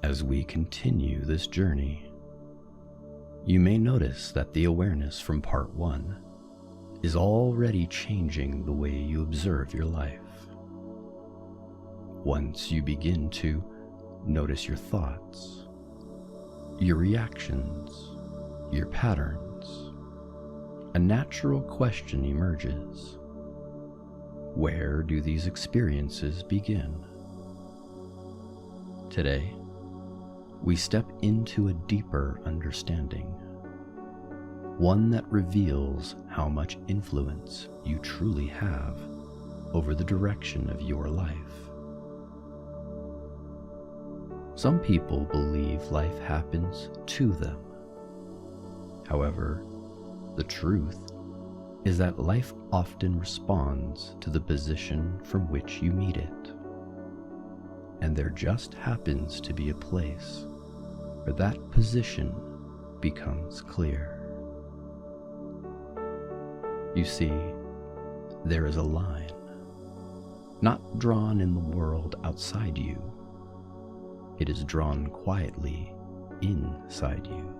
As we continue this journey, you may notice that the awareness from part 1 is already changing the way you observe your life. Once you begin to notice your thoughts, your reactions, your patterns, a natural question emerges. Where do these experiences begin? Today, we step into a deeper understanding, one that reveals how much influence you truly have over the direction of your life. Some people believe life happens to them. However, the truth is that life often responds to the position from which you meet it. And there just happens to be a place where that position becomes clear. You see, there is a line, not drawn in the world outside you. It is drawn quietly inside you.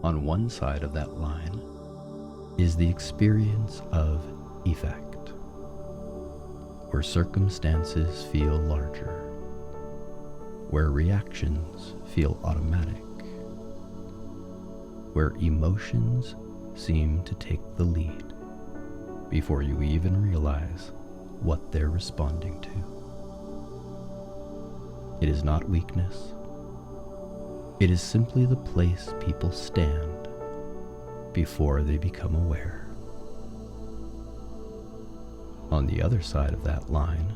On one side of that line is the experience of effect, where circumstances feel larger, where reactions feel automatic, where emotions seem to take the lead before you even realize what they're responding to. It is not weakness. It is simply the place people stand before they become aware. On the other side of that line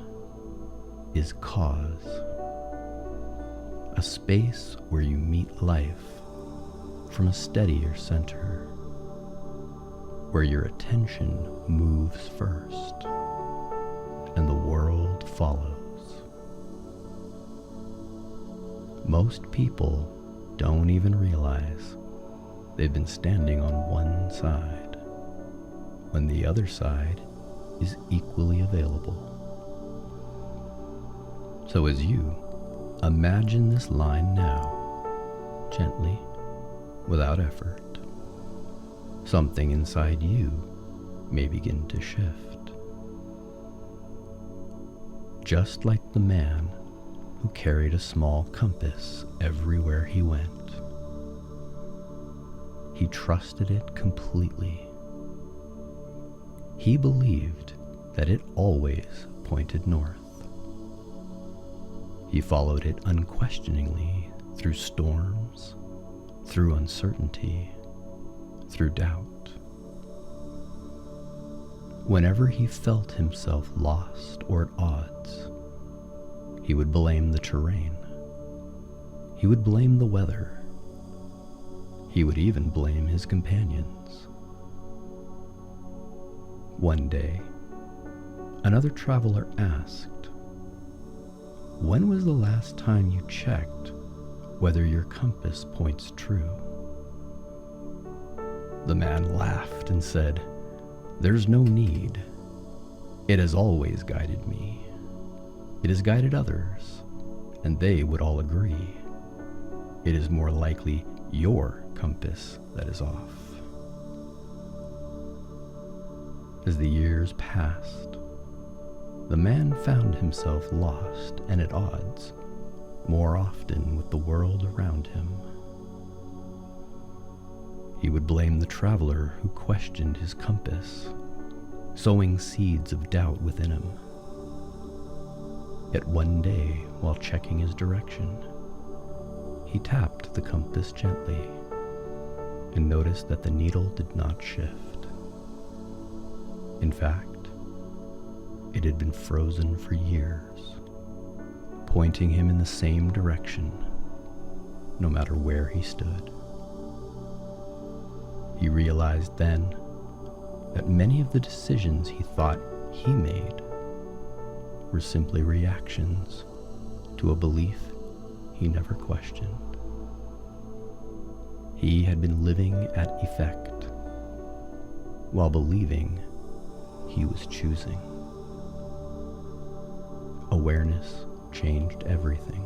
is cause, a space where you meet life from a steadier center, where your attention moves first and the world follows. Most people don't even realize they've been standing on one side when the other side is equally available. So as you imagine this line now, gently, without effort, something inside you may begin to shift. Just like the man who carried a small compass everywhere he went. He trusted it completely. He believed that it always pointed north. He followed it unquestioningly through storms, through uncertainty, through doubt. Whenever he felt himself lost or at odds, he would blame the terrain. He would blame the weather. He would even blame his companions. One day, another traveler asked, "When was the last time you checked whether your compass points true?" The man laughed and said, "There's no need. It has always guided me. It has guided others, and they would all agree. It is more likely your compass that is off." As the years passed, the man found himself lost and at odds more often with the world around him. He would blame the traveler who questioned his compass, sowing seeds of doubt within him. Yet one day, while checking his direction, he tapped the compass gently and noticed that the needle did not shift. In fact, it had been frozen for years, pointing him in the same direction, no matter where he stood. He realized then that many of the decisions he thought he made were simply reactions to a belief he never questioned. He had been living at effect while believing he was choosing. Awareness changed everything.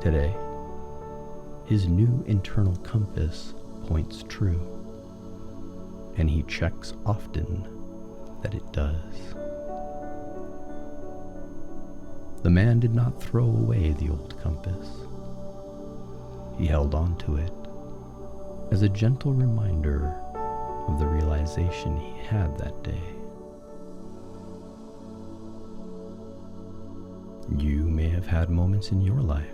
Today, his new internal compass points true, and he checks often that it does. The man did not throw away the old compass. He held on to it as a gentle reminder of the realization he had that day. You may have had moments in your life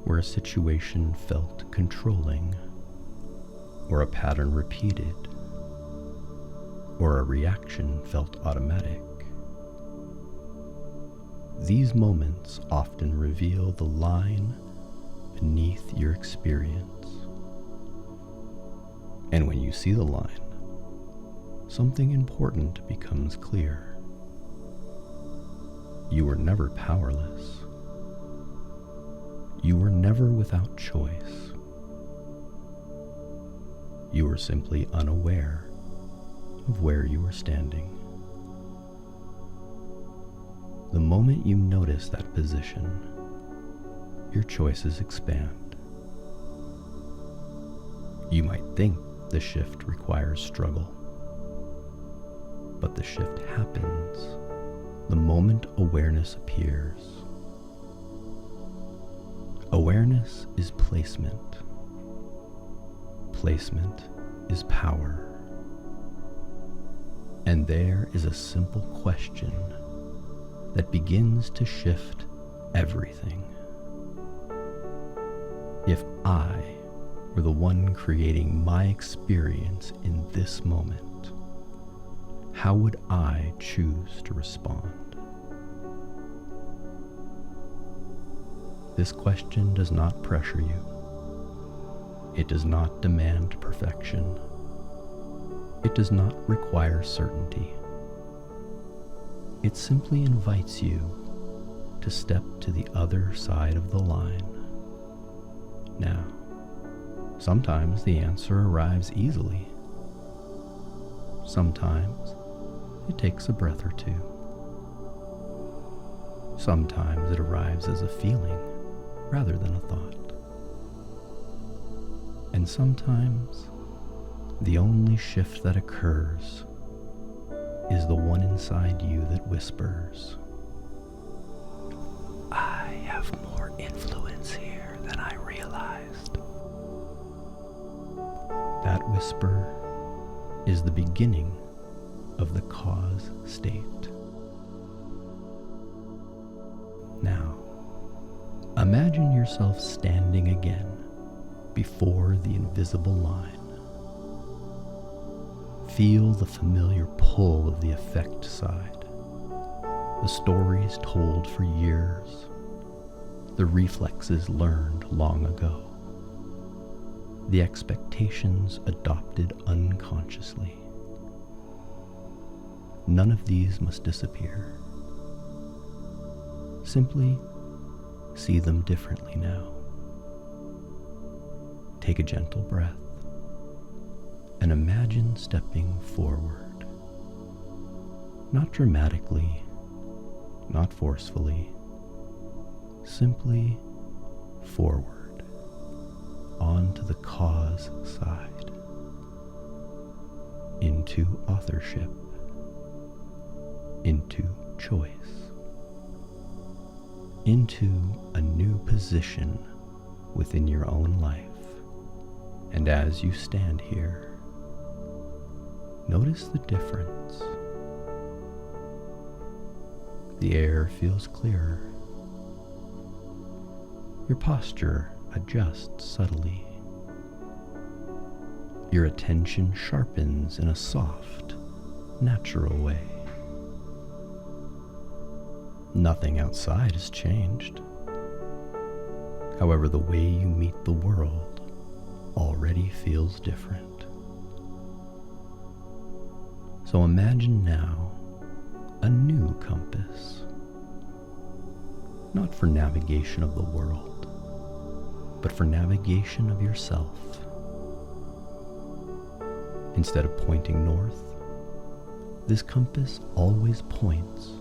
where a situation felt controlling, or a pattern repeated, or a reaction felt automatic. These moments often reveal the line beneath your experience. And when you see the line, something important becomes clear. You were never powerless. You were never without choice. You were simply unaware of where you were standing. The moment you notice that position, your choices expand. You might think the shift requires struggle, but the shift happens the moment awareness appears. Awareness is placement. Placement is power. And there is a simple question that begins to shift everything. If I were the one creating my experience in this moment, how would I choose to respond? This question does not pressure you. It does not demand perfection. It does not require certainty. It simply invites you to step to the other side of the line. Now, sometimes the answer arrives easily. Sometimes it takes a breath or two. Sometimes it arrives as a feeling rather than a thought. And sometimes the only shift that occurs is the one inside you that whispers, I have more influence here than I realized. That whisper is the beginning of the cause state. Now, imagine yourself standing again before the invisible line. Feel the familiar pull of the effect side, the stories told for years, the reflexes learned long ago, the expectations adopted unconsciously. None of these must disappear. Simply see them differently now. Take a gentle breath and imagine stepping forward. Not dramatically, not forcefully, simply forward, onto the cause side, into authorship, into choice, into a new position within your own life. And as you stand here, notice the difference. The air feels clearer. Your posture adjusts subtly. Your attention sharpens in a soft, natural way. Nothing outside has changed. However, the way you meet the world already feels different. So imagine now a new compass, not for navigation of the world, but for navigation of yourself. Instead of pointing north, this compass always points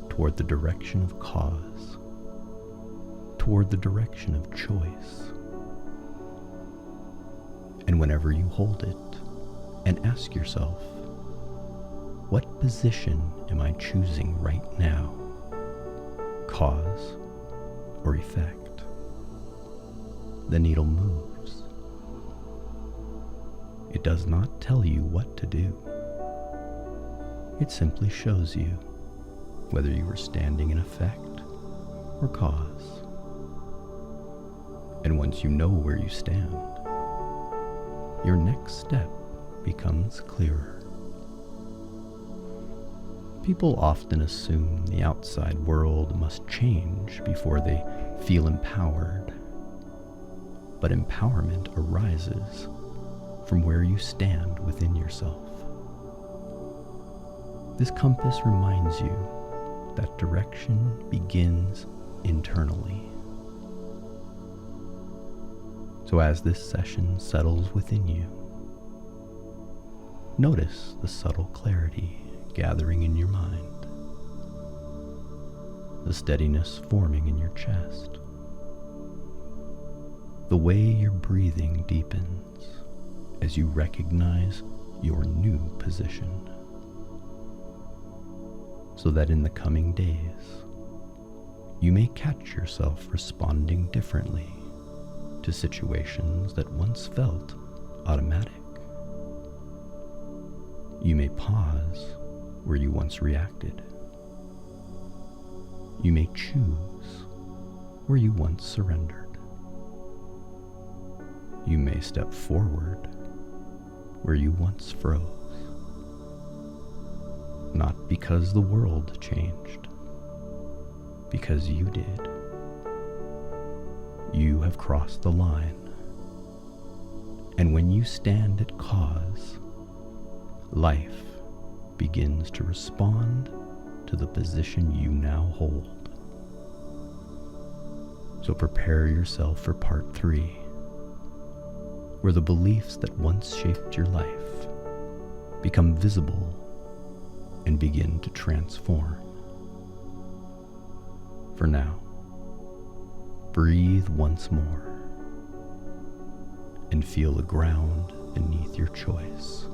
toward the direction of cause, toward the direction of choice. And whenever you hold it and ask yourself, what position am I choosing right now? Cause or effect? The needle moves. It does not tell you what to do. It simply shows you whether you are standing in effect or cause. And once you know where you stand, your next step becomes clearer. People often assume the outside world must change before they feel empowered. But empowerment arises from where you stand within yourself. This compass reminds you that direction begins internally. So as this session settles within you, notice the subtle clarity gathering in your mind, the steadiness forming in your chest, the way your breathing deepens as you recognize your new position, so that in the coming days, you may catch yourself responding differently to situations that once felt automatic. You may pause where you once reacted. You may choose where you once surrendered. You may step forward where you once froze. Not because the world changed, because you did. You have crossed the line. And when you stand at cause, life begins to respond to the position you now hold. So prepare yourself for part 3, where the beliefs that once shaped your life become visible and begin to transform. For now, breathe once more and feel the ground beneath your choice.